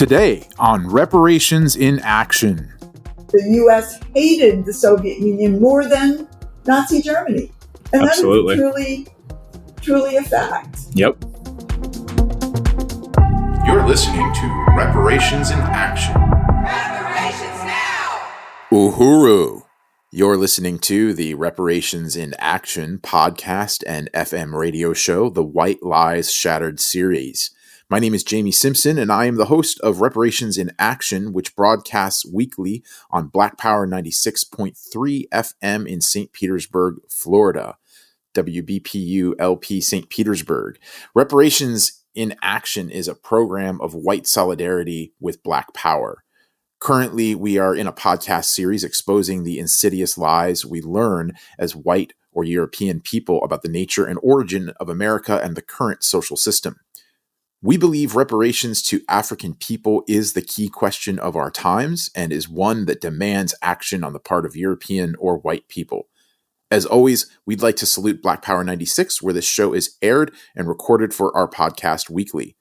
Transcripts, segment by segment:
Today on Reparations in Action. The U.S. hated the Soviet Union more than Nazi Germany. And Absolutely. that is truly a fact. Yep. You're listening to Reparations in Action. Reparations now! Uhuru. You're listening to the Reparations in Action podcast and FM radio show, the White Lies Shattered series. My name is Jamie Simpson, and I am the host of Reparations in Action, which broadcasts weekly on Black Power 96.3 FM in St. Petersburg, Florida. WBPU LP St. Petersburg. Reparations in Action is a program of white solidarity with Black Power. Currently, we are in a podcast series exposing the insidious lies we learn as white or European people about the nature and origin of America and the current social system. We believe reparations to African people is the key question of our times and is one that demands action on the part of European or white people. As always, we'd like to salute Black Power 96, where this show is aired and recorded for our podcast weekly.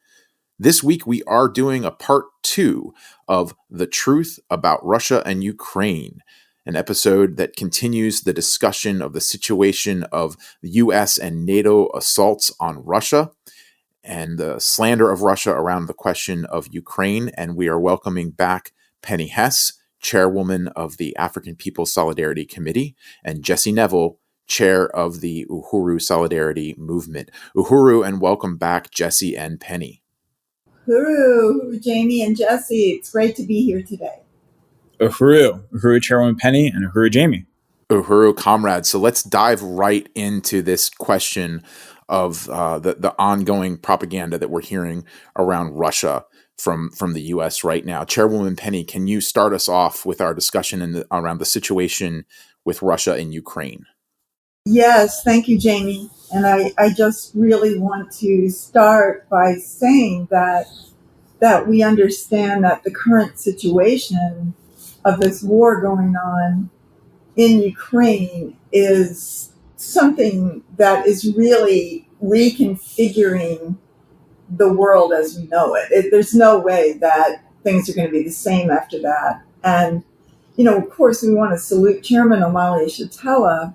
This week, we are doing a part 2 of The Truth About Russia and Ukraine, an episode that continues the discussion of the situation of the U.S. and NATO assaults on Russia and the slander of Russia around the question of Ukraine. And we are welcoming back Penny Hess, Chairwoman of the African People's Solidarity Committee, and Jesse Nevel, Chair of the Uhuru Solidarity Movement. Uhuru, and welcome back, Jesse and Penny. Uhuru, Jamie and Jesse, it's great to be here today. Uhuru Chairwoman Penny, and Uhuru Jamie. Uhuru, comrades. So let's dive right into this question of the ongoing propaganda that we're hearing around Russia from the U.S. right now. Chairwoman Penny, can you start us off with our discussion around the situation with Russia and Ukraine? Yes, thank you, Jamie. And I just really want to start by saying that we understand that the current situation of this war going on in Ukraine is something that is really reconfiguring the world as we know it. There's no way that things are going to be the same after that. And, of course, we want to salute Chairman Omali Yeshitela,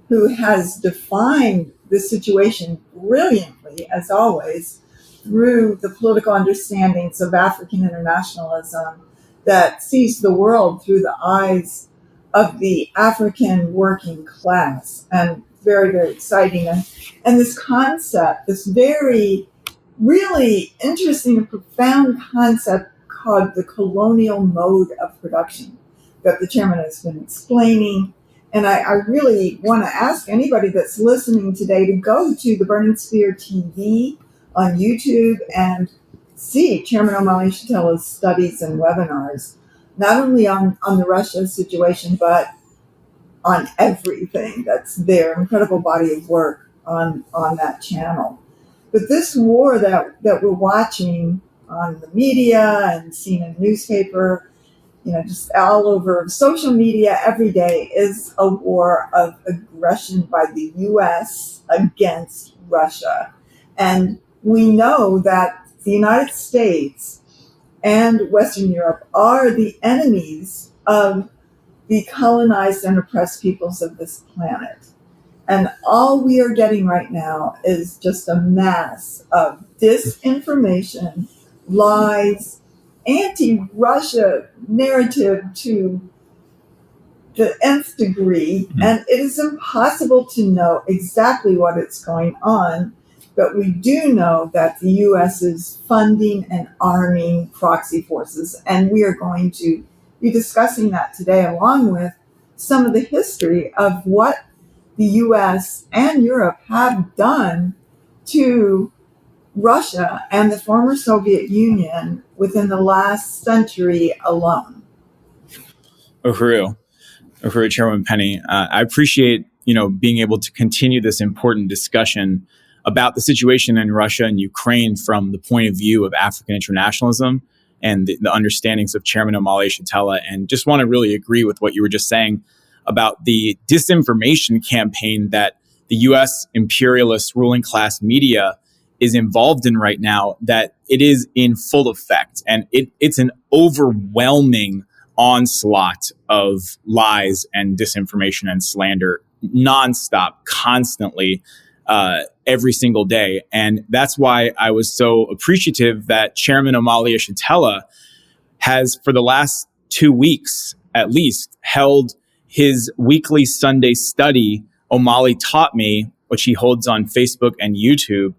who has defined the situation brilliantly, as always, through the political understandings of African internationalism that sees the world through the eyes of the African working class. And very, very exciting. And this concept, this very, really interesting and profound concept called the colonial mode of production that the chairman has been explaining. And I really want to ask anybody that's listening today to go to the Burning Spear TV on YouTube and see Chairman Omali Yeshitela's studies and webinars, not only on the Russia situation, but on everything that's there. Incredible body of work on that channel. But this war that we're watching on the media and seeing in the newspaper, just all over social media every day, is a war of aggression by the U.S. against Russia. And we know that the United States and Western Europe are the enemies of the colonized and oppressed peoples of this planet. And all we are getting right now is just a mass of disinformation, lies, anti-Russia narrative to the nth degree. And it is impossible to know exactly what is going on, but we do know that the U.S. is funding and arming proxy forces, and we are going to be discussing that today, along with some of the history of what the U.S. and Europe have done to Russia and the former Soviet Union within the last century alone. Uhuru Chairwoman Penny, I appreciate being able to continue this important discussion about the situation in Russia and Ukraine from the point of view of African internationalism and the understandings of Chairman Omali Yeshitela, and just want to really agree with what you were just saying about the disinformation campaign that the U.S. imperialist ruling class media is involved in right now, that it is in full effect. And it's an overwhelming onslaught of lies and disinformation and slander nonstop, constantly, every single day. And that's why I was so appreciative that Chairman Omali Yeshitela has, for the last 2 weeks at least, held his weekly Sunday study, Omali Taught Me, which he holds on Facebook and YouTube,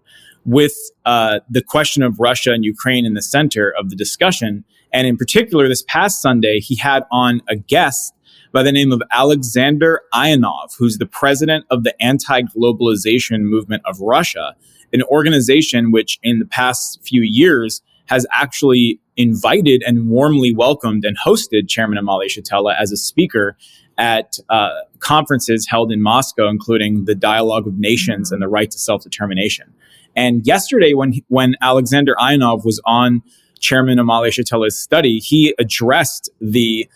with the question of Russia and Ukraine in the center of the discussion. And in particular, this past Sunday, he had on a guest by the name of Alexander Ionov, who's the president of the Anti-Globalization Movement of Russia, an organization which in the past few years has actually invited and warmly welcomed and hosted Chairman Omali Yeshitela as a speaker at conferences held in Moscow, including the Dialogue of Nations and the Right to Self-Determination. And yesterday, when Alexander Ionov was on Chairman Omali Yeshitela's study, he addressed the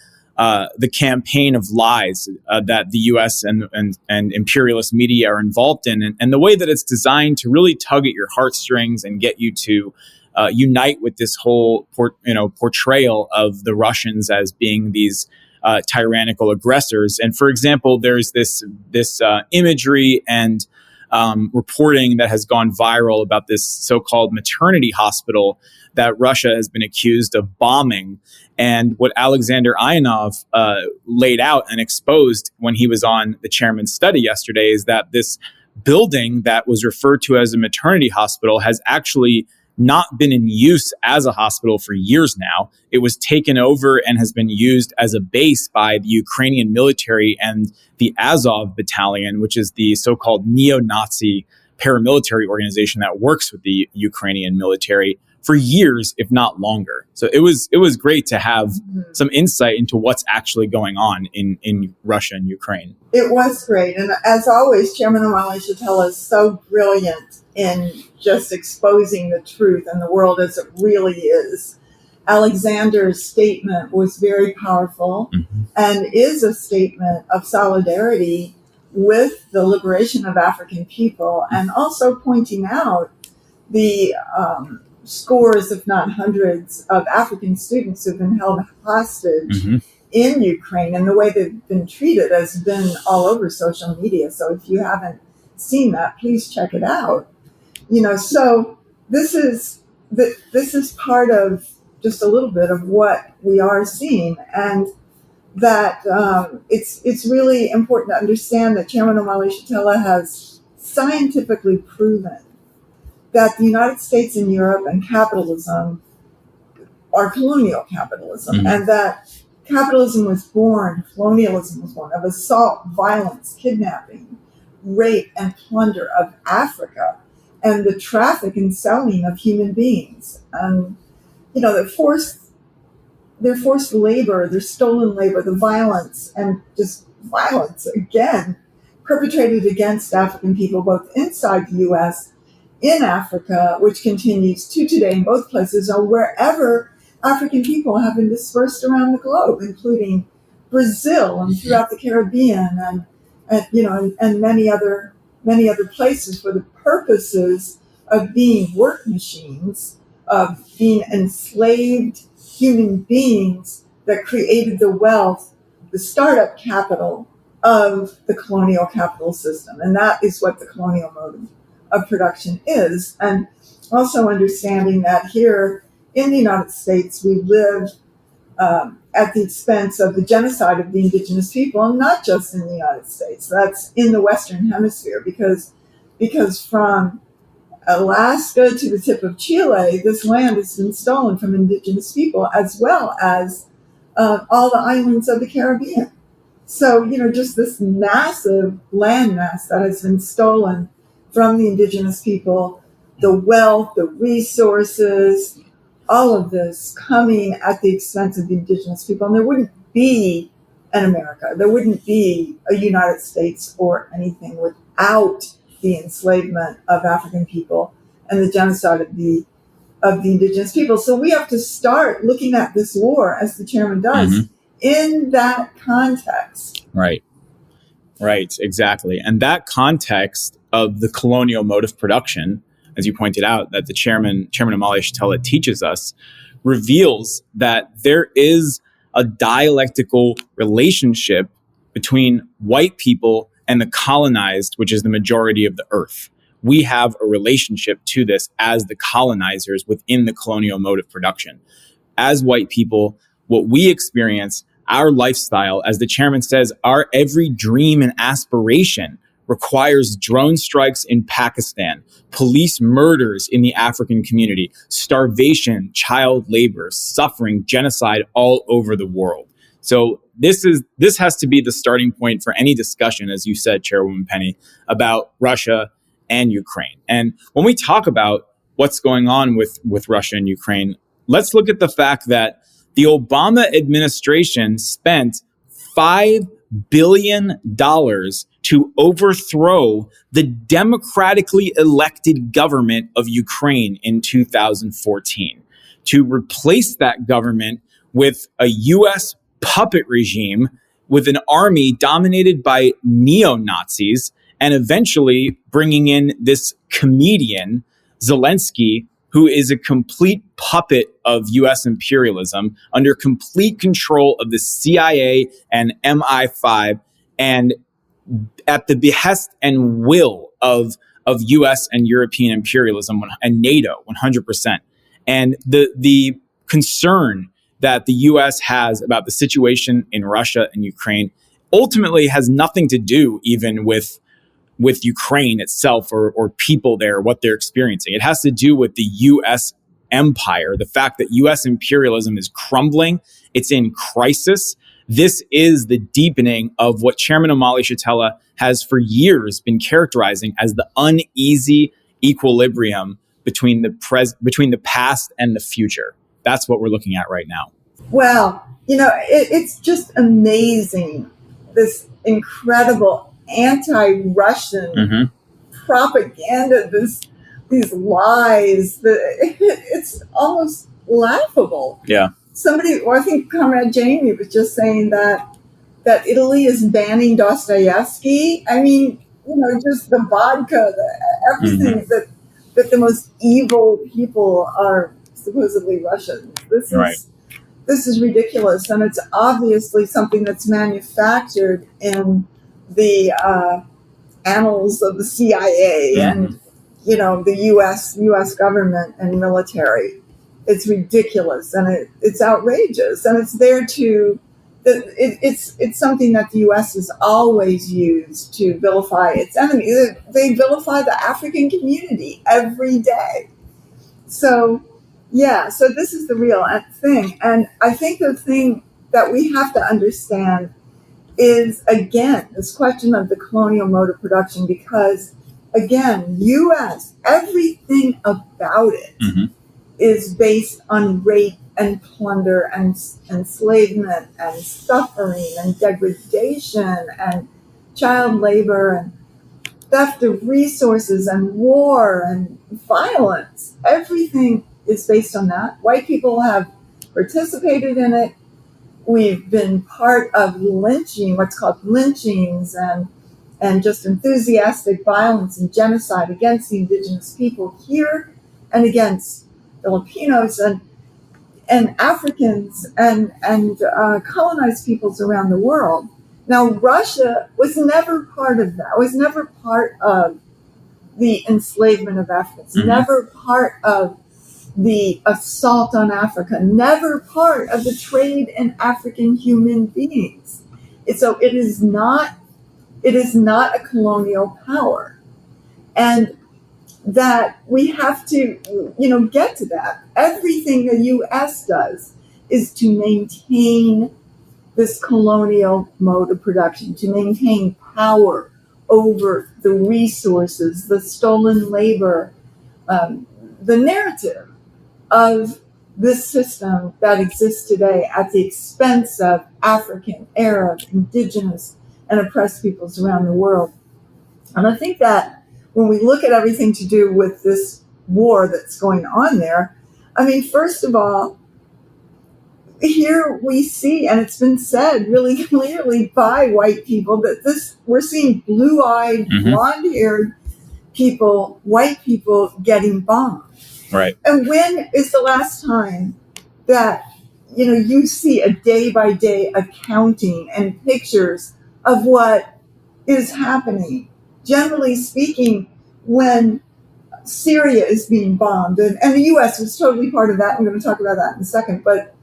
campaign of lies that the U.S. and imperialist media are involved in, and the way that it's designed to really tug at your heartstrings and get you to unite with this whole portrayal of the Russians as being these tyrannical aggressors. And for example, there's this imagery and reporting that has gone viral about this so-called maternity hospital that Russia has been accused of bombing. And what Alexander Ionov laid out and exposed when he was on the chairman's study yesterday is that this building that was referred to as a maternity hospital has actually not been in use as a hospital for years now. It was taken over and has been used as a base by the Ukrainian military and the Azov battalion, which is the so-called neo-Nazi paramilitary organization that works with the Ukrainian military for years, if not longer. So it was great to have some insight into what's actually going on in Russia and Ukraine. It was great. And as always, Chairman Omali Yeshitela is so brilliant in just exposing the truth and the world as it really is. Alexander's statement was very powerful and is a statement of solidarity with the liberation of African people, and also pointing out the scores, if not hundreds, of African students who've been held hostage in Ukraine, and the way they've been treated has been all over social media. So if you haven't seen that, please check it out. So this is part of just a little bit of what we are seeing, and that it's really important to understand that Chairman Omali Yeshitela has scientifically proven that the United States and Europe and capitalism are colonial capitalism, and that capitalism was born, colonialism was born of assault, violence, kidnapping, rape, and plunder of Africa, and the traffic and selling of human beings. And, their forced labor, their stolen labor, the violence, and just violence, again, perpetrated against African people, both inside the U.S., in Africa, which continues to today in both places, or wherever African people have been dispersed around the globe, including Brazil and throughout the Caribbean, and many other places, for the purposes of being work machines, of being enslaved human beings that created the wealth, the startup capital of the colonial capital system. And that is what the colonial mode of production is. And also understanding that here in the United States, we live at the expense of the genocide of the indigenous people, and not just in the United States. That's in the Western Hemisphere, because from Alaska to the tip of Chile, this land has been stolen from indigenous people, as well as all the islands of the Caribbean. So, just this massive landmass that has been stolen from the indigenous people, the wealth, the resources, all of this coming at the expense of the indigenous people. And there wouldn't be an America, there wouldn't be a United States or anything without the enslavement of African people and the genocide of the indigenous people. So we have to start looking at this war, as the chairman does, in that context. Right, exactly. And that context of the colonial mode of production, as you pointed out, that the Chairman Omali Yeshitela teaches us, reveals that there is a dialectical relationship between white people and the colonized, which is the majority of the earth. We have a relationship to this as the colonizers within the colonial mode of production. As white people, what we experience, our lifestyle, as the chairman says, our every dream and aspiration requires drone strikes in Pakistan, police murders in the African community, starvation, child labor, suffering, genocide all over the world. So this has to be the starting point for any discussion, as you said, Chairwoman Penny, about Russia and Ukraine. And when we talk about what's going on with Russia and Ukraine, let's look at the fact that the Obama administration spent $5 billion to overthrow the democratically elected government of Ukraine in 2014, to replace that government with a U.S. puppet regime with an army dominated by neo-Nazis, and eventually bringing in this comedian, Zelensky, who is a complete puppet of U.S. imperialism under complete control of the CIA and MI5 and at the behest and will of U.S. and European imperialism and NATO, 100%. And the concern that the U.S. has about the situation in Russia and Ukraine ultimately has nothing to do even with Ukraine itself or people there, what they're experiencing. It has to do with the U.S. empire, the fact that U.S. imperialism is crumbling. It's in crisis. This is the deepening of what Chairman Omali Yeshitela has for years been characterizing as the uneasy equilibrium between the past and the future. That's what we're looking at right now. Well, it's just amazing, this incredible anti-Russian propaganda, these lies. It's almost laughable. Yeah. I think Comrade Jamie was just saying that Italy is banning Dostoevsky. I mean, just the vodka, everything that the most evil people are supposedly Russians. This is ridiculous, and it's obviously something that's manufactured in the annals of the CIA and the U.S. government and military. It's ridiculous, and it's outrageous, and it's there to. It's something that the U.S. has always used to vilify its enemies. They vilify the African community every day. So this is the real thing. And I think the thing that we have to understand is, again, this question of the colonial mode of production, because, again, U.S., everything about it is based on rape and plunder and enslavement and suffering and degradation and child labor and theft of resources and war and violence. Everything is based on that. White people have participated in it. We've been part of lynching, what's called lynchings, and just enthusiastic violence and genocide against the indigenous people here and against Filipinos and Africans and colonized peoples around the world. Now, Russia was never part of that, was never part of the enslavement of Africans, never part of the assault on Africa, never part of the trade in African human beings. So it is not a colonial power. And that we have to, get to that. Everything the U.S. does is to maintain this colonial mode of production, to maintain power over the resources, the stolen labor, the narrative of this system that exists today at the expense of African, Arab, indigenous, and oppressed peoples around the world. And I think that when we look at everything to do with this war that's going on there, I mean, first of all, here we see, and it's been said really clearly by white people, that we're seeing blue-eyed, blonde-haired people, white people, getting bombed. Right. And when is the last time that you see a day-by-day accounting and pictures of what is happening? Generally speaking, when Syria is being bombed, and the U.S. was totally part of that. I'm going to talk about that in a second. But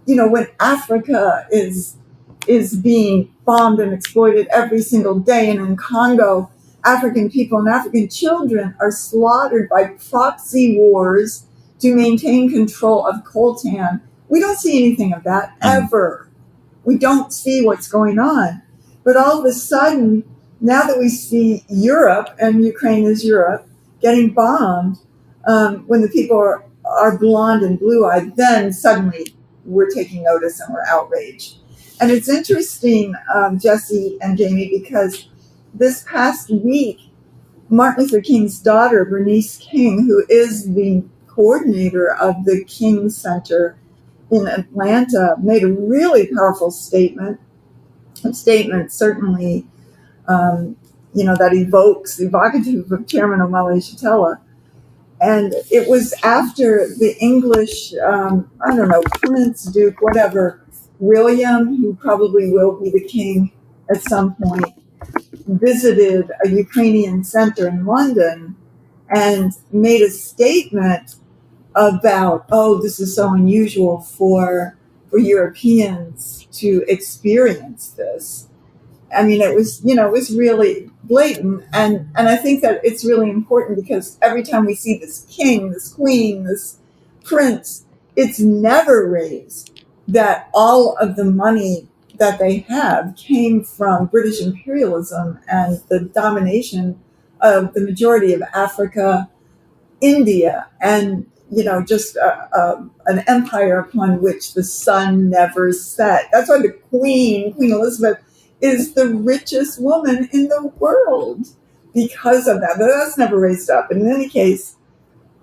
when Africa is being bombed and exploited every single day, and in Congo, African people and African children are slaughtered by proxy wars to maintain control of coltan. We don't see anything of that ever. We don't see what's going on. But all of a sudden, now that we see Europe, and Ukraine is Europe, getting bombed, when the people are blonde and blue-eyed, then suddenly we're taking notice and we're outraged. And it's interesting, Jesse and Jamie, because this past week, Martin Luther King's daughter, Bernice King, who is the coordinator of the King Center in Atlanta, made a really powerful statement. A statement certainly, that evokes the evocative of Chairman Omali Yeshitela. And it was after the English, Prince, Duke, whatever, William, who probably will be the king at some point, visited a Ukrainian center in London and made a statement about, this is so unusual for Europeans to experience this. I mean, it was really blatant. And I think that it's really important because every time we see this king, this queen, this prince, it's never raised that all of the money that they have came from British imperialism and the domination of the majority of Africa, India, and just an empire upon which the sun never set. That's why the Queen Elizabeth, is the richest woman in the world because of that. But that's never raised up. And in any case,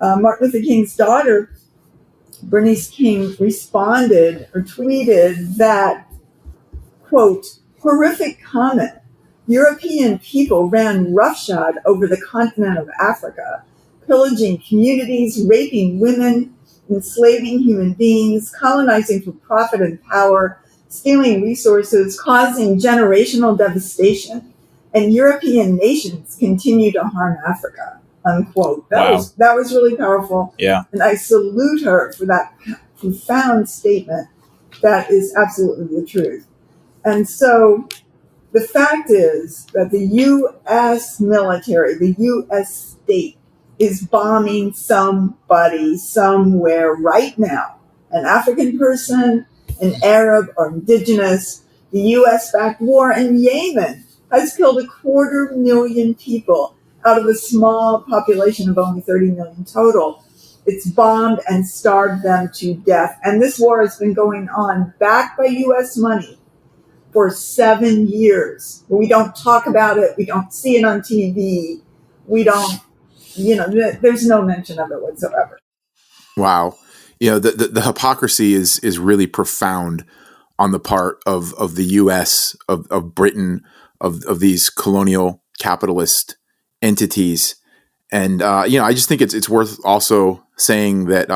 Martin Luther King's daughter, Bernice King, responded or tweeted that, quote, horrific comment. European people ran roughshod over the continent of Africa, pillaging communities, raping women, enslaving human beings, colonizing for profit and power, stealing resources, causing generational devastation, and European nations continue to harm Africa, unquote. That was really powerful. Yeah. And I salute her for that profound statement. That is absolutely the truth. And so the fact is that the U.S. military, the U.S. state, is bombing somebody somewhere right now. An African person, an Arab or indigenous. The U.S.-backed war in Yemen has killed 250,000 people out of a small population of only 30 million total. It's bombed and starved them to death. And this war has been going on, backed by U.S. money, for 7 years. We don't talk about it. We don't see it on TV. We don't, there's no mention of it whatsoever. Wow. The hypocrisy is really profound on the part of the U.S., of Britain, of these colonial capitalist entities. And, I just think it's worth also saying that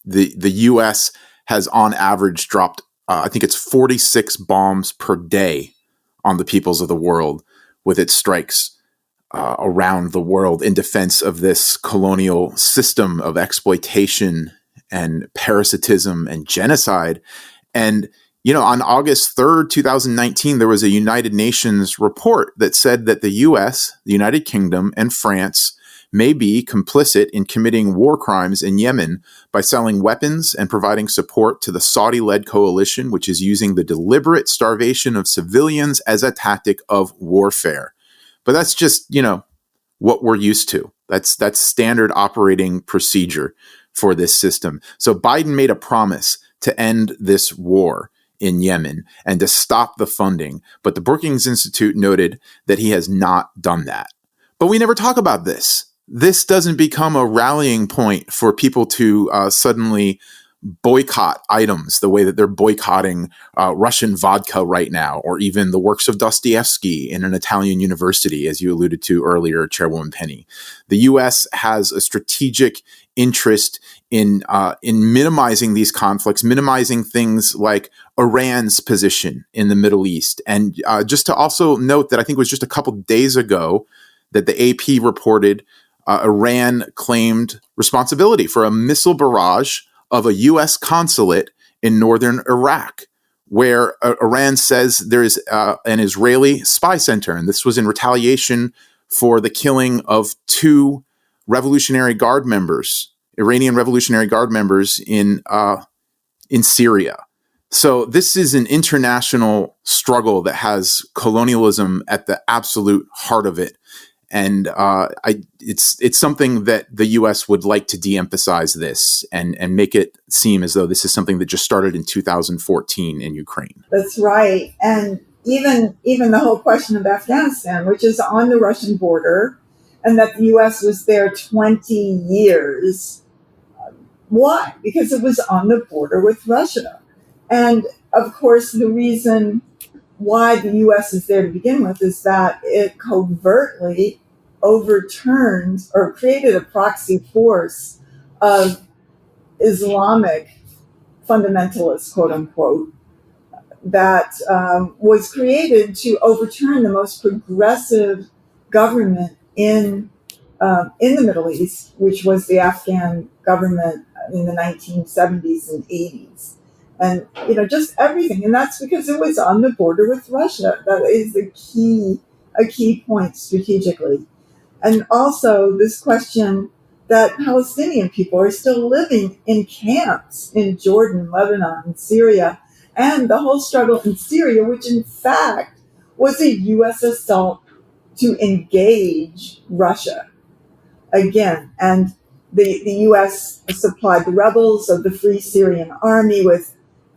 the U.S. has on average dropped, I think it's 46 bombs per day on the peoples of the world with its strikes around the world in defense of this colonial system of exploitation and parasitism and genocide. And, on August 3rd, 2019, there was a United Nations report that said that the U.S., the United Kingdom, and France may be complicit in committing war crimes in Yemen by selling weapons and providing support to the Saudi-led coalition, which is using the deliberate starvation of civilians as a tactic of warfare. But that's just, what we're used to. That's standard operating procedure for this system. So Biden made a promise to end this war in Yemen and to stop the funding. But the Brookings Institute noted that he has not done that. But we never talk about this. This doesn't become a rallying point for people to suddenly boycott items, the way that they're boycotting Russian vodka right now, or even the works of Dostoevsky in an Italian university, as you alluded to earlier, Chairwoman Penny. The U.S. has a strategic interest in minimizing these conflicts, minimizing things like Iran's position in the Middle East. And just to also note that I think it was just a couple days ago that the AP reported Iran claimed responsibility for a missile barrage of a U.S. consulate in northern Iraq, where Iran says there is an Israeli spy center. And this was in retaliation for the killing of 2 Revolutionary Guard members, Iranian Revolutionary Guard members in Syria. So this is an international struggle that has colonialism at the absolute heart of it. And it's something that the U.S. would like to de-emphasize this and make it seem as though this is something that just started in 2014 in Ukraine. That's right. And even the whole question of Afghanistan, which is on the Russian border, and that the U.S. was there 20 years. Why? Because it was on the border with Russia. And of course, the reason why the U.S. is there to begin with is that it covertly overturned or created a proxy force of Islamic fundamentalists, quote unquote, that was created to overturn the most progressive government in the Middle East, which was the Afghan government in the 1970s and 80s. And, just everything. And that's because it was on the border with Russia. That is a key point strategically. And also this question that Palestinian people are still living in camps in Jordan, Lebanon, Syria, and the whole struggle in Syria, which in fact was a U.S. assault to engage Russia again. And the U.S. supplied the rebels of the Free Syrian Army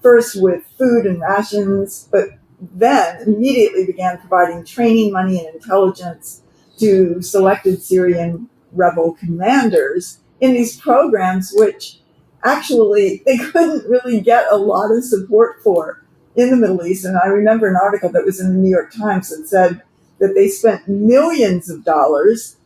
first with food and rations, but then immediately began providing training money and intelligence to selected Syrian rebel commanders in these programs, which actually they couldn't really get a lot of support for in the Middle East. And I remember an article that was in the New York Times that said that they spent millions of dollars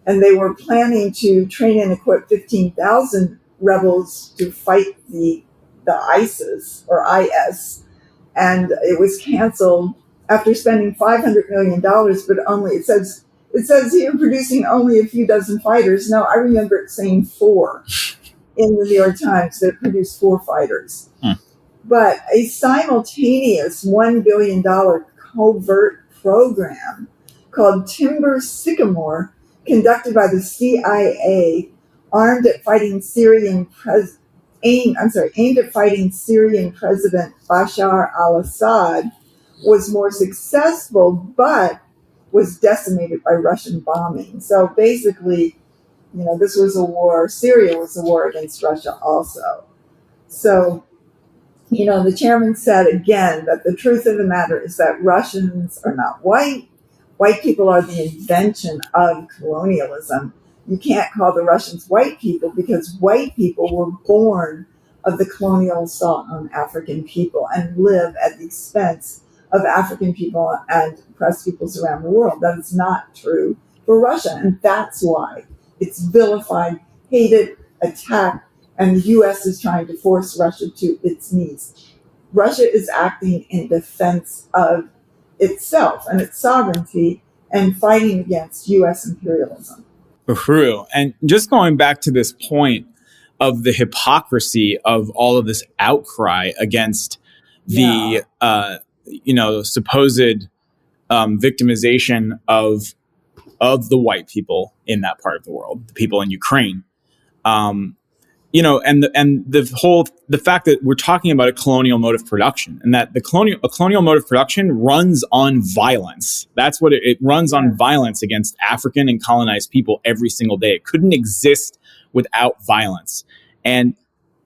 and they were planning to train and equip 15,000 rebels to fight the ISIS or IS. And it was canceled after spending $500 million, but only, it says here, producing only a few dozen fighters. No, I remember it saying 4 in the New York Times that produced 4 fighters. But a simultaneous $1 billion covert program called Timber Sycamore, conducted by the CIA, aimed at fighting Syrian President Bashar al-Assad, was more successful, but was decimated by Russian bombing. So basically, this was a war. Syria was a war against Russia also. So, the chairman said again that the truth of the matter is that Russians are not white. White people are the invention of colonialism. You can't call the Russians white people because white people were born of the colonial assault on African people and live at the expense of African people and oppressed peoples around the world. That is not true for Russia. And that's why it's vilified, hated, attacked, and the U.S. is trying to force Russia to its knees. Russia is acting in defense of itself and its sovereignty and fighting against U.S. imperialism. Uhuru. And just going back to this point of the hypocrisy of all of this outcry against the, supposed victimization of the white people in that part of the world, the people in Ukraine. The fact that we're talking about a colonial mode of production, and that a colonial mode of production runs on violence. That's what it runs on, violence against African and colonized people every single day. It couldn't exist without violence. And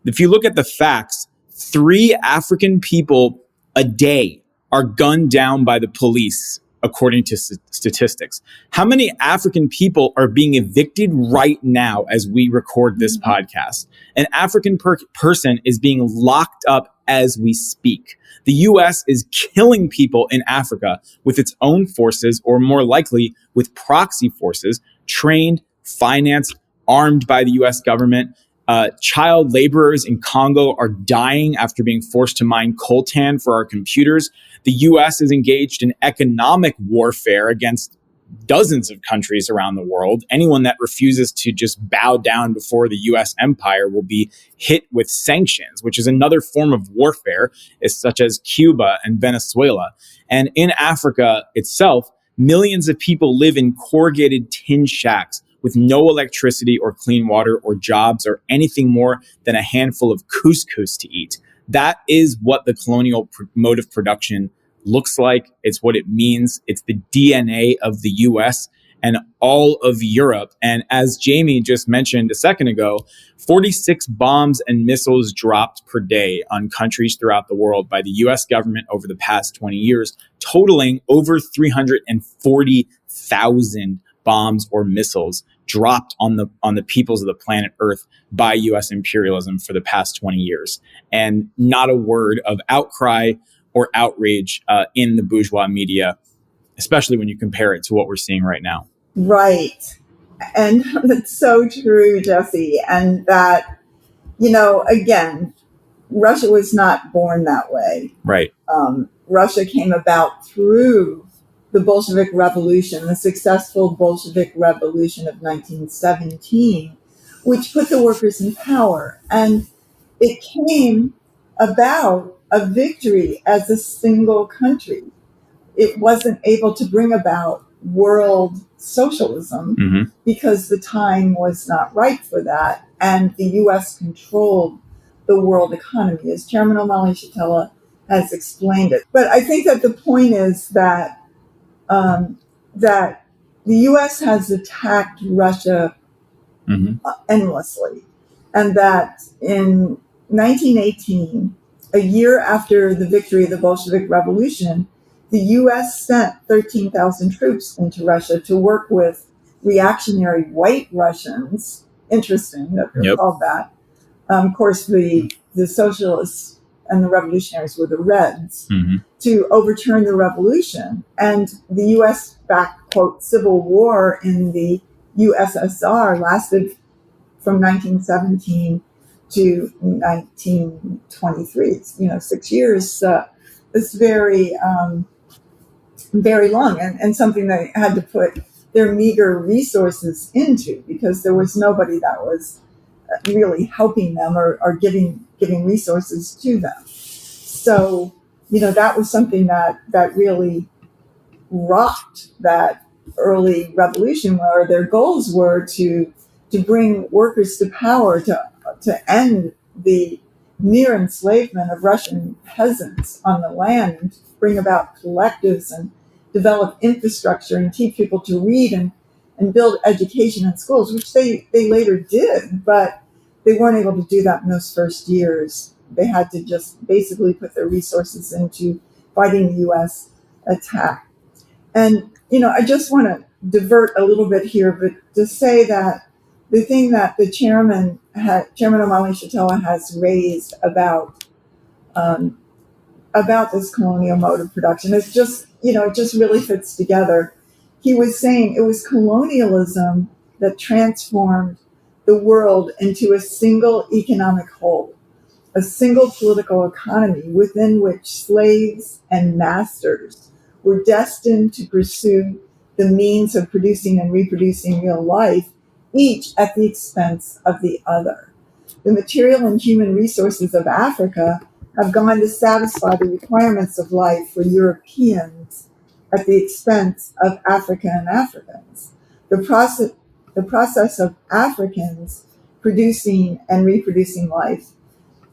if you look at the facts, 3 African people a day are gunned down by the police according to statistics. How many African people are being evicted right now as we record this podcast? An African person is being locked up as we speak. The U.S. is killing people in Africa with its own forces, or more likely with proxy forces, trained, financed, armed by the U.S. government. Child laborers in Congo are dying after being forced to mine coltan for our computers. The U.S. is engaged in economic warfare against dozens of countries around the world. Anyone that refuses to just bow down before the U.S. empire will be hit with sanctions, which is another form of warfare, such as Cuba and Venezuela. And in Africa itself, millions of people live in corrugated tin shacks with no electricity or clean water or jobs or anything more than a handful of couscous to eat. That is what the colonial mode of production looks like. It's what it means. It's the DNA of the US and all of Europe. And as Jamie just mentioned a second ago, 46 bombs and missiles dropped per day on countries throughout the world by the US government over the past 20 years, totaling over 340,000 bombs or missiles dropped on the peoples of the planet Earth by US imperialism for the past 20 years. And not a word of outcry or outrage in the bourgeois media, especially when you compare it to what we're seeing right now. Right. And that's so true, Jesse. And that, again, Russia was not born that way. Right. Russia came about through the Bolshevik Revolution, the successful Bolshevik Revolution of 1917, which put the workers in power. And it came about a victory as a single country. It wasn't able to bring about world socialism because the time was not right for that. And the U.S. controlled the world economy, as Chairman Omali Yeshitela has explained it. But I think that the point is that that the U.S. has attacked Russia endlessly, and that in 1918, a year after the victory of the Bolshevik Revolution, the U.S. sent 13,000 troops into Russia to work with reactionary white Russians. Interesting that they're called that. Of course, the socialists and the revolutionaries were the Reds, to overturn the revolution. And the U.S.-backed, quote, civil war in the USSR lasted from 1917 to 1923. 6 years. It's very, very long, and something they had to put their meager resources into because there was nobody that was really helping them or giving resources to them. So, that was something that really rocked that early revolution, where their goals were to bring workers to power, to end the near enslavement of Russian peasants on the land, and to bring about collectives and develop infrastructure and teach people to read and build education in schools, which they later did, but they weren't able to do that in those first years. They had to just basically put their resources into fighting the U.S. attack. And, I just want to divert a little bit here, but to say that the thing that the Chairman Omali Yeshitela has raised about this colonial mode of production, it's just, it just really fits together. He was saying it was colonialism that transformed the world into a single economic whole, a single political economy within which slaves and masters were destined to pursue the means of producing and reproducing real life, each at the expense of the other. The material and human resources of Africa have gone to satisfy the requirements of life for Europeans at the expense of Africa and Africans. The process of Africans producing and reproducing life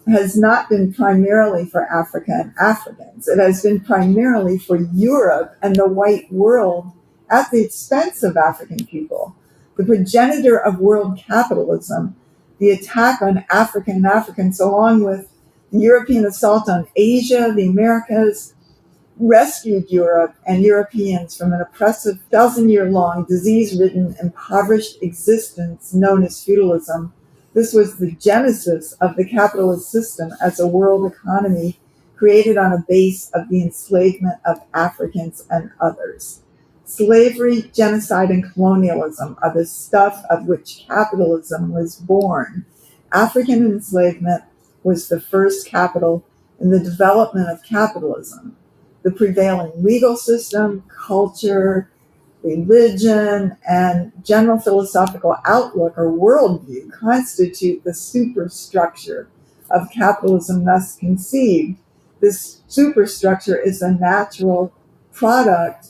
has not been primarily for Africa and Africans. It has been primarily for Europe and the white world at the expense of African people. The progenitor of world capitalism, the attack on Africa and Africans, along with the European assault on Asia, the Americas, rescued Europe and Europeans from an oppressive 1,000-year-long, disease-ridden, impoverished existence known as feudalism. This was the genesis of the capitalist system as a world economy created on a base of the enslavement of Africans and others. Slavery, genocide, and colonialism are the stuff of which capitalism was born. African enslavement was the first capital in the development of capitalism. The prevailing legal system, culture, religion, and general philosophical outlook or worldview constitute the superstructure of capitalism thus conceived. This superstructure is a natural product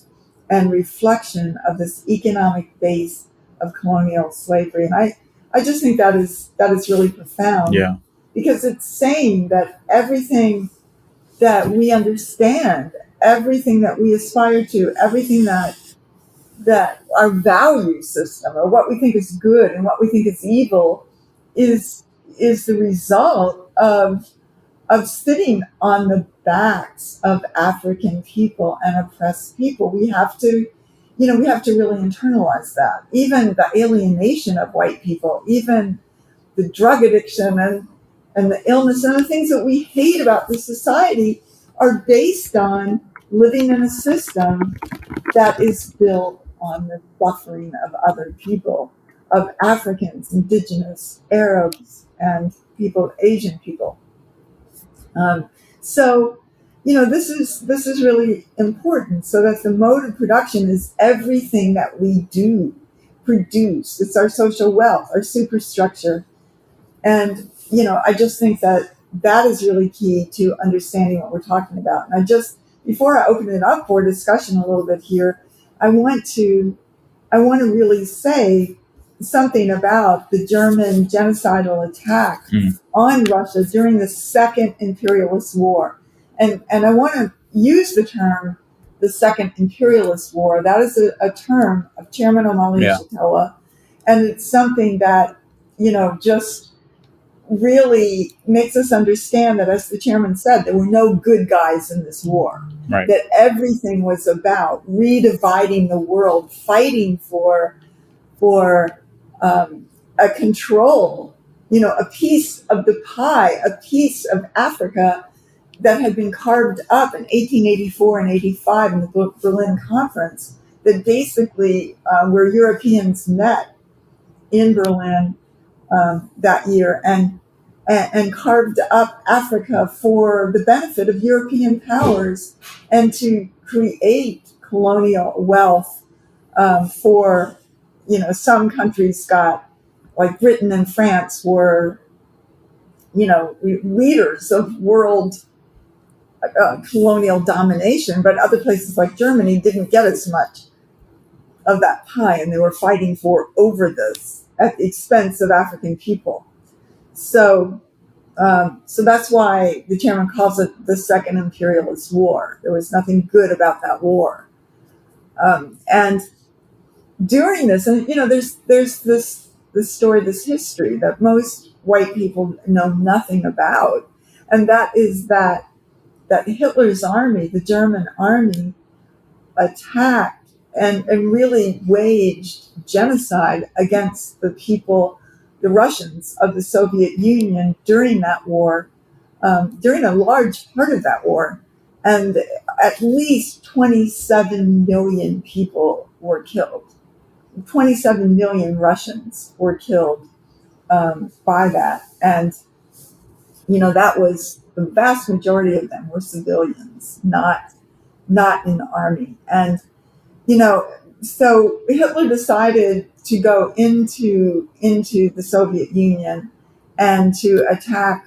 and reflection of this economic base of colonial slavery. And I just think that is really profound. Yeah. Because it's saying that everything that we understand, everything that we aspire to, everything that our value system or what we think is good and what we think is evil is the result of sitting on the backs of African people and oppressed people. We have to really internalize that. Even the alienation of white people, even the drug addiction and the illness and the things that we hate about this society are based on living in a system that is built on the suffering of other people, of Africans, indigenous, Arabs, and Asian people. So, this is really important. So that the mode of production is everything that we do produce. It's our social wealth, our superstructure. And, I just think that is really key to understanding what we're talking about. And before I open it up for discussion a little bit here, I want to really say something about the German genocidal attack on Russia during the Second Imperialist War. And I want to use the term the Second Imperialist War. That is a term of Chairman Omali Yeshitela. And it's something that, just really makes us understand that, as the chairman said, there were no good guys in this war. Right. That everything was about redividing the world, fighting for a control, a piece of the pie, a piece of Africa that had been carved up in 1884 and 85 in the Berlin Conference, that basically where Europeans met in Berlin that year and carved up Africa for the benefit of European powers and to create colonial wealth for, some countries like Britain and France were, leaders of world colonial domination, but other places like Germany didn't get as much of that pie, and they were fighting for over this at the expense of African people. So that's why the chairman calls it the Second Imperialist War. There was nothing good about that war. And during this, and there's this story, this history that most white people know nothing about, and that is that Hitler's army, the German army, attacked and really waged genocide against the people, the Russians of the Soviet Union during that war, during a large part of that war. And at least 27 million people were killed. 27 million Russians were killed by that. And, that was the vast majority of them were civilians, not in the army. And, so Hitler decided to go into the Soviet Union and to attack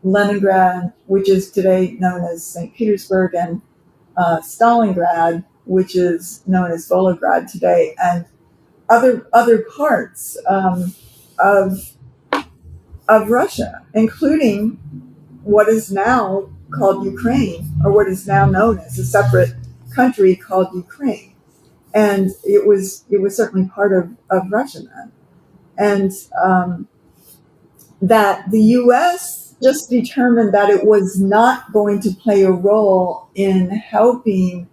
Leningrad, which is today known as St. Petersburg, and Stalingrad, which is known as Volgograd today, and other parts of Russia, including what is now called Ukraine, or what is now known as a separate country called Ukraine. And it was certainly part of Russia then. And that the U.S. just determined that it was not going to play a role in helping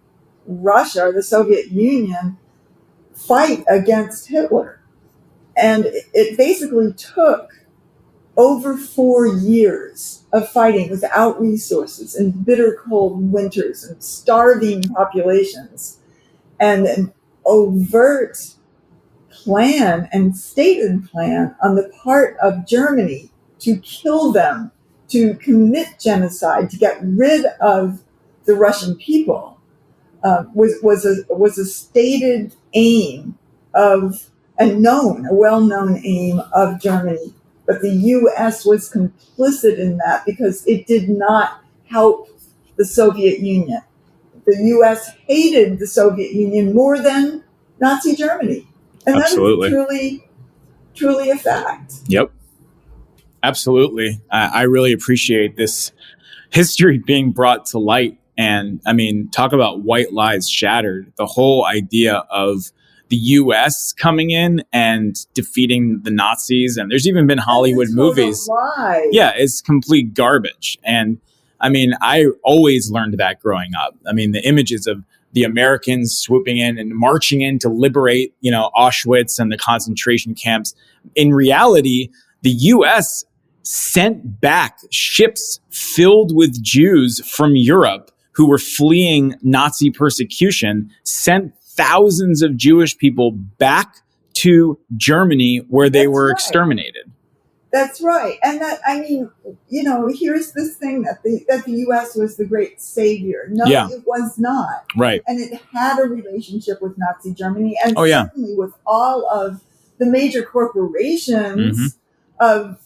Russia, the Soviet Union, fight against Hitler. And it basically took over 4 years of fighting without resources and bitter cold winters and starving populations and an overt plan and stated plan on the part of Germany to kill them, to commit genocide, to get rid of the Russian people, was a stated aim of a well-known aim of Germany. But the U.S. was complicit in that because it did not help the Soviet Union. The U.S. hated the Soviet Union more than Nazi Germany. And Absolutely. that is truly a fact. Yep. Absolutely. I really appreciate this history being brought to light. And I mean, talk about white lies shattered. The whole idea of the U.S. coming in and defeating the Nazis. And there's even been Hollywood movies. Yeah, it's complete garbage. And I mean, I always learned that growing up. I mean, the images of the Americans swooping in and marching in to liberate, Auschwitz and the concentration camps. In reality, the U.S. sent back ships filled with Jews from Europe who were fleeing Nazi persecution, sent thousands of Jewish people back to Germany where they were exterminated. That's right. And that, I mean, here's this thing that the U.S. was the great savior. No, it was not. Right. And it had a relationship with Nazi Germany and certainly with all of the major corporations of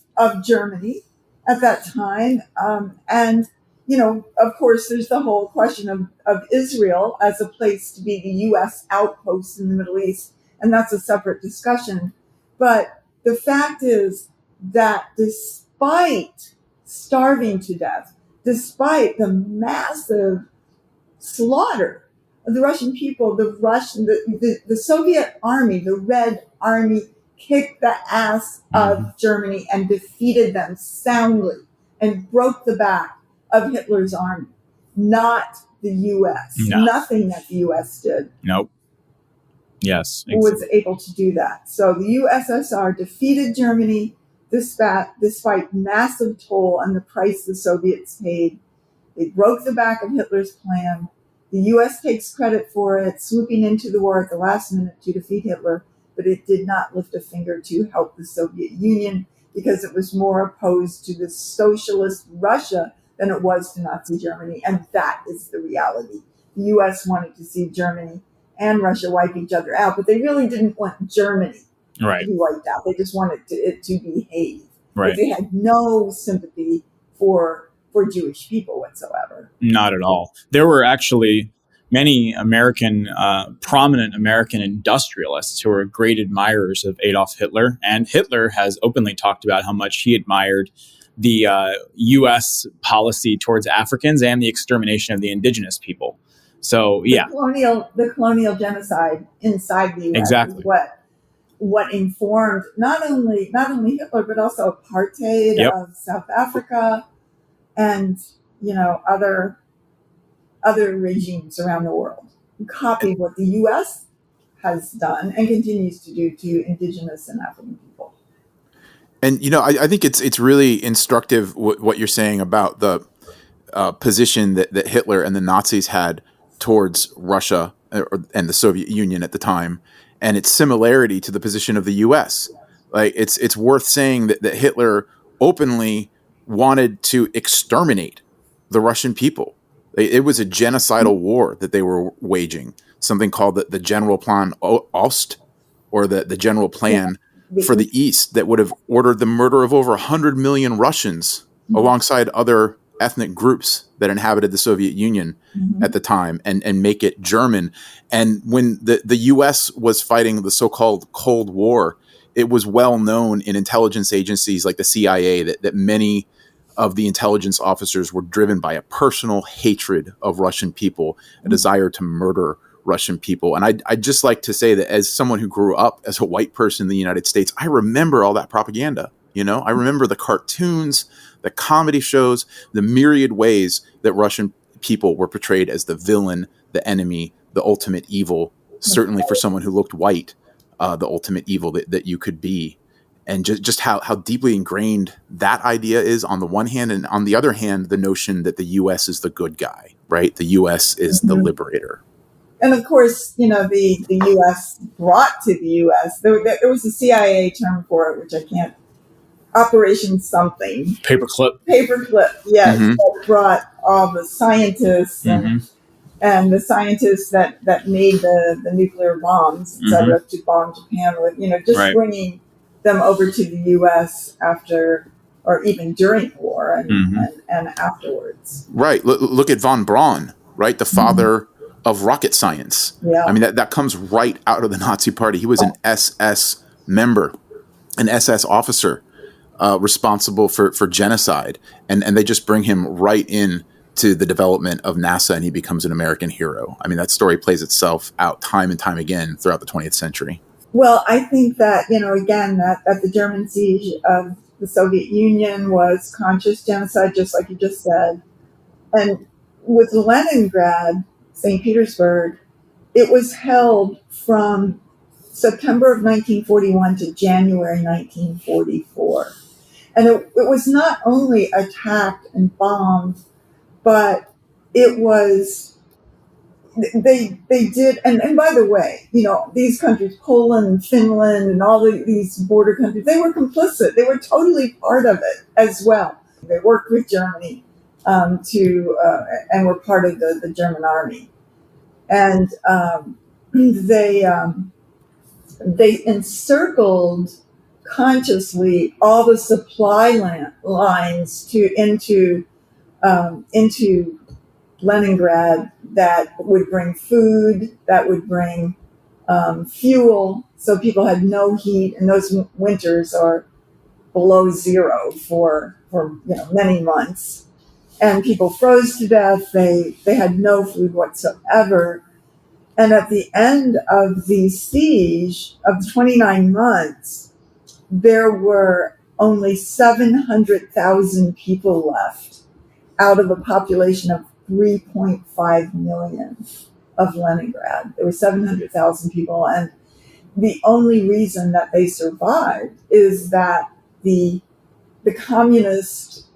Germany at that time. And, of course, there's the whole question of Israel as a place to be the U.S. outpost in the Middle East. And that's a separate discussion. But the fact is that despite starving to death, despite the massive slaughter of the Russian people, the Soviet army, the Red Army, kicked the ass of Germany and defeated them soundly and broke the back of Hitler's army, not the U.S. No. Nothing that the U.S. did. Nope. Yes. Was able to do that. So the USSR defeated Germany despite massive toll and the price the Soviets paid. They broke the back of Hitler's plan. The U.S. takes credit for it, swooping into the war at the last minute to defeat Hitler, but it did not lift a finger to help the Soviet Union because it was more opposed to the socialist Russia than it was to Nazi Germany. And that is the reality. The U.S. wanted to see Germany and Russia wipe each other out, but they really didn't want Germany to be wiped out. They just wanted it to behave. Right. They had no sympathy for Jewish people whatsoever. Not at all. There were actually many prominent American industrialists who were great admirers of Adolf Hitler, and Hitler has openly talked about how much he admired the U.S. policy towards Africans and the extermination of the indigenous people. So, yeah. The colonial genocide inside the U.S. Exactly. is what informed not only Hitler, but also apartheid of South Africa and, other regimes around the world. Copied what the U.S. has done and continues to do to indigenous and African people. And, I think it's really instructive what you're saying about the position that Hitler and the Nazis had towards Russia and the Soviet Union at the time, and its similarity to the position of the U.S. Like it's worth saying that Hitler openly wanted to exterminate the Russian people. It was a genocidal war that they were waging, something called the General Plan Ost, or the General Plan for the East, that would have ordered the murder of over 100 million Russians alongside other ethnic groups that inhabited the Soviet Union at the time and make it German. And when the U.S. was fighting the so-called Cold War, it was well known in intelligence agencies like the CIA that many of the intelligence officers were driven by a personal hatred of Russian people, a desire to murder Russian people. And I'd just like to say that as someone who grew up as a white person in the United States, I remember all that propaganda. I remember the cartoons, the comedy shows, the myriad ways that Russian people were portrayed as the villain, the enemy, the ultimate evil, certainly for someone who looked white, the ultimate evil that you could be. And just how deeply ingrained that idea is on the one hand, and on the other hand, the notion that the U.S. is the good guy, right? The U.S. is the liberator. And of course, the U.S. brought to the U.S. There was a CIA term for it, which I can't. Operation something. Paperclip. Yes. That brought all the scientists and the scientists that made the nuclear bombs, et cetera, to bomb Japan with, just bringing them over to the U.S. after or even during the war and afterwards. Right. Look at von Braun, right? The father of rocket science. Yeah. I mean, that comes right out of the Nazi Party. He was an SS member, an SS officer, responsible for genocide. And they just bring him right in to the development of NASA, and he becomes an American hero. I mean, that story plays itself out time and time again throughout the 20th century. Well, I think that, again, that the German siege of the Soviet Union was conscious genocide, just like you just said. And with Leningrad, St. Petersburg, it was held from September of 1941 to January 1944. And it was not only attacked and bombed, but it was, they did, and by the way, these countries, Poland and Finland and all these border countries, they were complicit. They were totally part of it as well. They worked with Germany and were part of the German army. And they encircled consciously all the supply lines into Leningrad that would bring food, that would bring fuel, so people had no heat, and those winters are below zero for many months, and people froze to death. They had no food whatsoever. And at the end of the siege of 29 months, there were only 700,000 people left out of a population of 3.5 million of Leningrad. There were 700,000 people, and the only reason that they survived is that the communist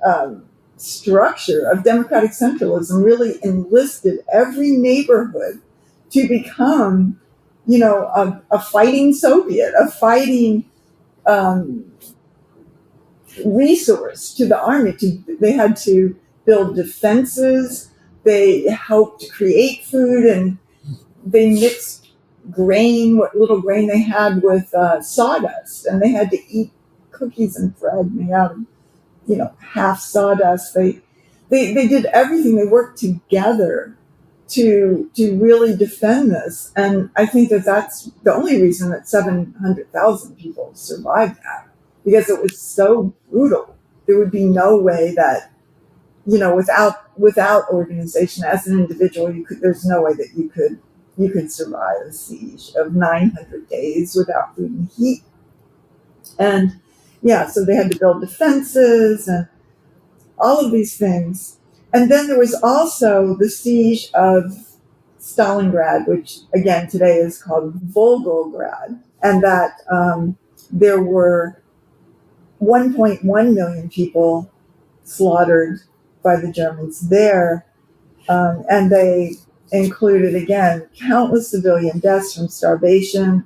structure of democratic centralism really enlisted every neighborhood to become, a fighting Soviet, a fighting resource to the army. They had to build defenses. They helped create food, and they mixed grain, what little grain they had, with sawdust, and they had to eat cookies and bread made out of, half sawdust. They did everything. They worked together to really defend this, and I think that's the only reason that 700,000 people survived that, because it was so brutal. There would be no way that, without organization as an individual, there's no way that you could survive a siege of 900 days without food and heat. And so they had to build defenses and all of these things. And then there was also the siege of Stalingrad, which again today is called Volgograd, and that there were 1.1 million people slaughtered by the Germans there, and they included, again, countless civilian deaths from starvation,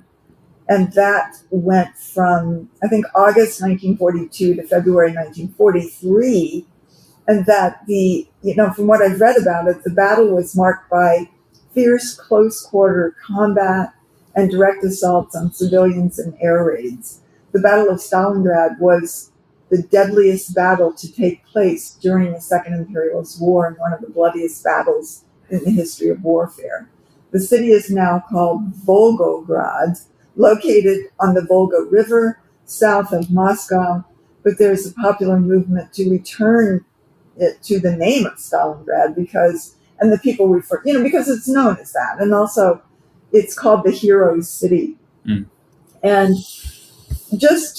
and that went from, I think, August 1942 to February 1943, and that from what I've read about it, the battle was marked by fierce close-quarter combat and direct assaults on civilians and air raids. The Battle of Stalingrad was the deadliest battle to take place during the Second Imperialist War, and one of the bloodiest battles in the history of warfare. The city is now called Volgograd, located on the Volga River, south of Moscow, but there's a popular movement to return it to the name of Stalingrad and the people refer, because it's known as that, and also it's called the Heroes' City. And just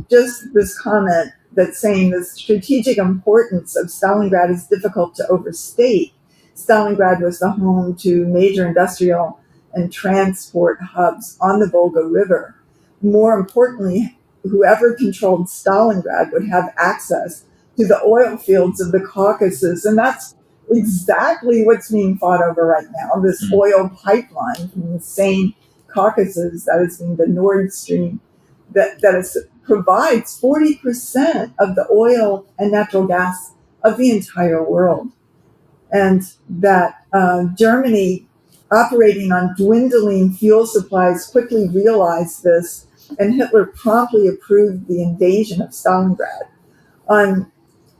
this comment that's saying the strategic importance of Stalingrad is difficult to overstate. Stalingrad was the home to major industrial and transport hubs on the Volga River. More importantly, whoever controlled Stalingrad would have access to the oil fields of the Caucasus, and that's exactly what's being fought over right now, this oil pipeline from the same Caucasus that is being the Nord Stream provides 40% of the oil and natural gas of the entire world. And that Germany, operating on dwindling fuel supplies, quickly realized this, and Hitler promptly approved the invasion of Stalingrad. On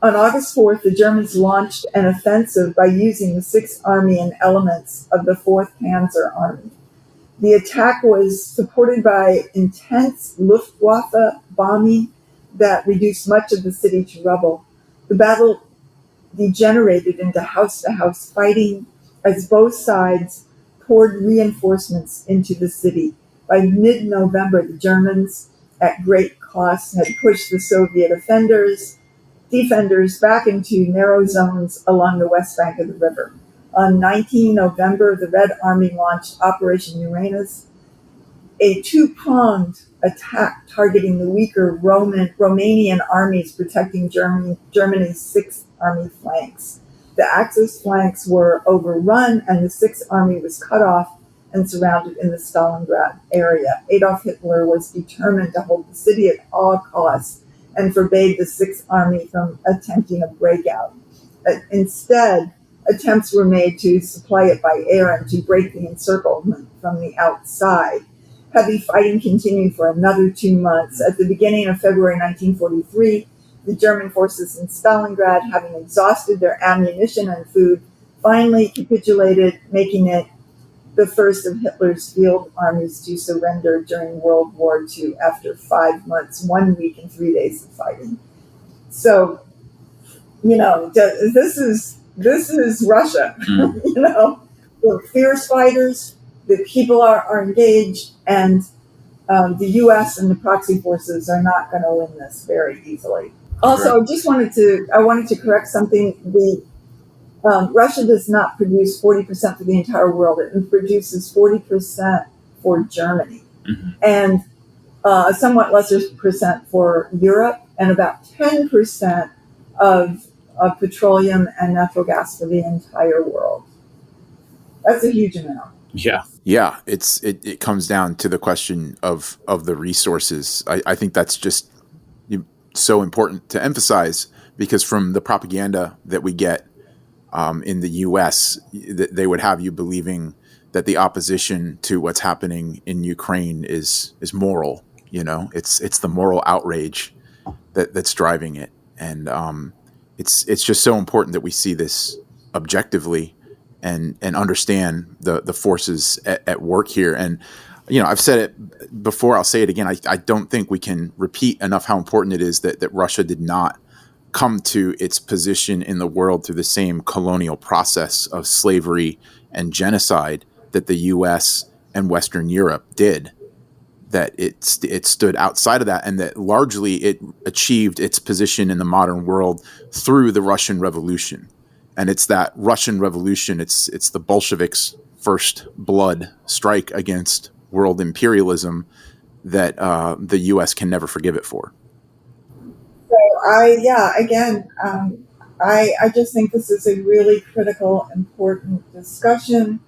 August 4th, the Germans launched an offensive by using the 6th Army and elements of the 4th Panzer Army. The attack was supported by intense Luftwaffe bombing that reduced much of the city to rubble. The battle degenerated into house-to-house fighting as both sides poured reinforcements into the city. By mid-November, the Germans, at great cost, had pushed the Soviet defenders back into narrow zones along the west bank of the river. On 19 November, the Red Army launched Operation Uranus, a two-pronged attack targeting the weaker Romanian armies protecting Germany's 6th Army flanks. The Axis flanks were overrun, and the 6th Army was cut off and surrounded in the Stalingrad area. Adolf Hitler was determined to hold the city at all costs and forbade the 6th Army from attempting a breakout. Instead, attempts were made to supply it by air and to break the encirclement from the outside. Heavy fighting continued for another 2 months. At the beginning of February 1943, the German forces in Stalingrad, having exhausted their ammunition and food, finally capitulated, making it the first of Hitler's field armies to surrender during World War II after 5 months, 1 week, and 3 days of fighting. So, this is Russia. We're fierce fighters. The people are engaged, and the U.S. and the proxy forces are not going to win this very easily. Also, I wanted to correct something. Russia does not produce 40% for the entire world. It produces 40% for Germany, and a somewhat lesser percent for Europe, and about 10% of petroleum and natural gas for the entire world. That's a huge amount. Yeah. It comes down to the question of the resources. I think that's just so important to emphasize, because from the propaganda that we get in the U.S., they would have you believing that the opposition to what's happening in Ukraine is moral. It's the moral outrage that's driving it, and it's just so important that we see this objectively and understand the forces at work here. And I've said it before, I'll say it again. I don't think we can repeat enough how important it is that Russia did not come to its position in the world through the same colonial process of slavery and genocide that the U.S. and Western Europe did. That it stood outside of that, and that largely it achieved its position in the modern world through the Russian Revolution. And it's that Russian Revolution, it's the Bolsheviks' first blood strike against world imperialism that the U.S. can never forgive it for. So I just think this is a really critical, important discussion.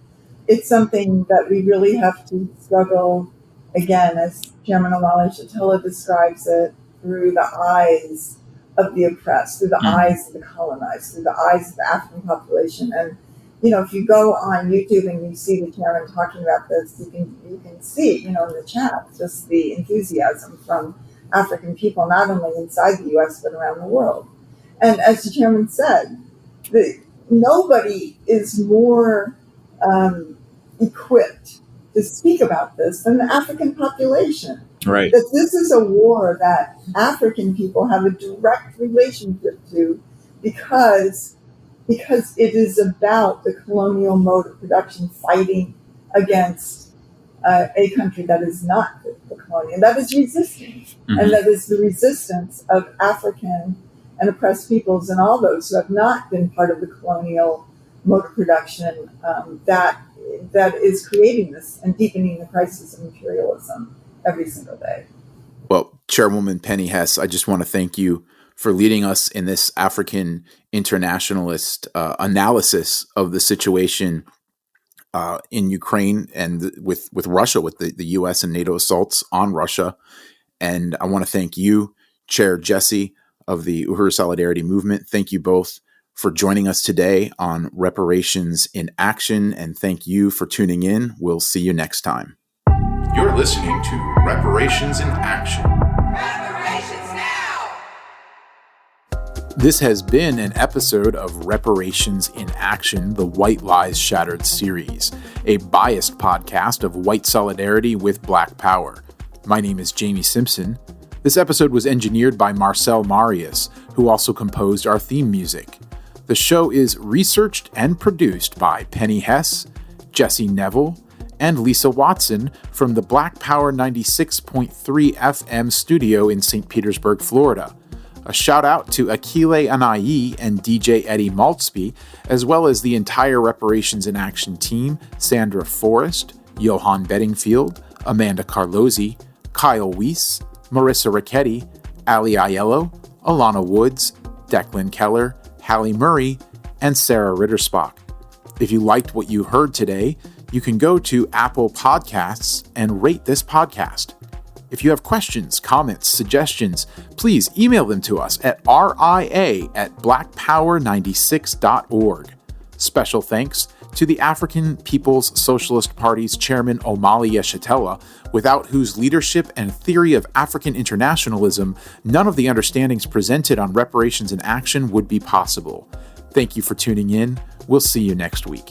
It's something that we really have to struggle, again, as Chairman Omali Yeshitela describes it, through the eyes of the oppressed, through the eyes of the colonized, through the eyes of the African population. And if you go on YouTube and you see the chairman talking about this, you can see, in the chat, just the enthusiasm from African people, not only inside the U.S., but around the world. And as the chairman said, nobody is more equipped to speak about this than the African population. Right. That this is a war that African people have a direct relationship to because it is about the colonial mode of production fighting against a country that is not the colonial. That is resisting. Mm-hmm. And that is the resistance of African and oppressed peoples and all those who have not been part of the colonial mode of production that is creating this and deepening the crisis of imperialism every single day. Well, Chairwoman Penny Hess, I just want to thank you for leading us in this African internationalist analysis of the situation in Ukraine and with Russia, with the U.S. and NATO assaults on Russia. And I want to thank you, Chair Jesse of the Uhuru Solidarity Movement. Thank you both for joining us today on Reparations in Action, and thank you for tuning in. We'll see you next time. You're listening to Reparations in Action. Reparations now! This has been an episode of Reparations in Action, the White Lies Shattered series, a biased podcast of white solidarity with Black power. My name is Jamie Simpson. This episode was engineered by Marcel Marius, who also composed our theme music. The show is researched and produced by Penny Hess, Jesse Nevel, and Lisa Watson from the Black Power 96.3 FM studio in St. Petersburg, Florida. A shout out to Akile Anayi and DJ Eddie Maltzby, as well as the entire Reparations in Action team, Sandra Forrest, Johan Bedingfield, Amanda Carlozzi, Kyle Weiss, Marissa Ricchetti, Ali Aiello, Alana Woods, Declan Keller, Hallie Murray, and Sarah Rittersbach. If you liked what you heard today, you can go to Apple Podcasts and rate this podcast. If you have questions, comments, suggestions, please email them to us at ria@blackpower96.org. Special thanks to the African People's Socialist Party's Chairman Omali Yeshitela, without whose leadership and theory of African internationalism, none of the understandings presented on Reparations in Action would be possible. Thank you for tuning in. We'll see you next week.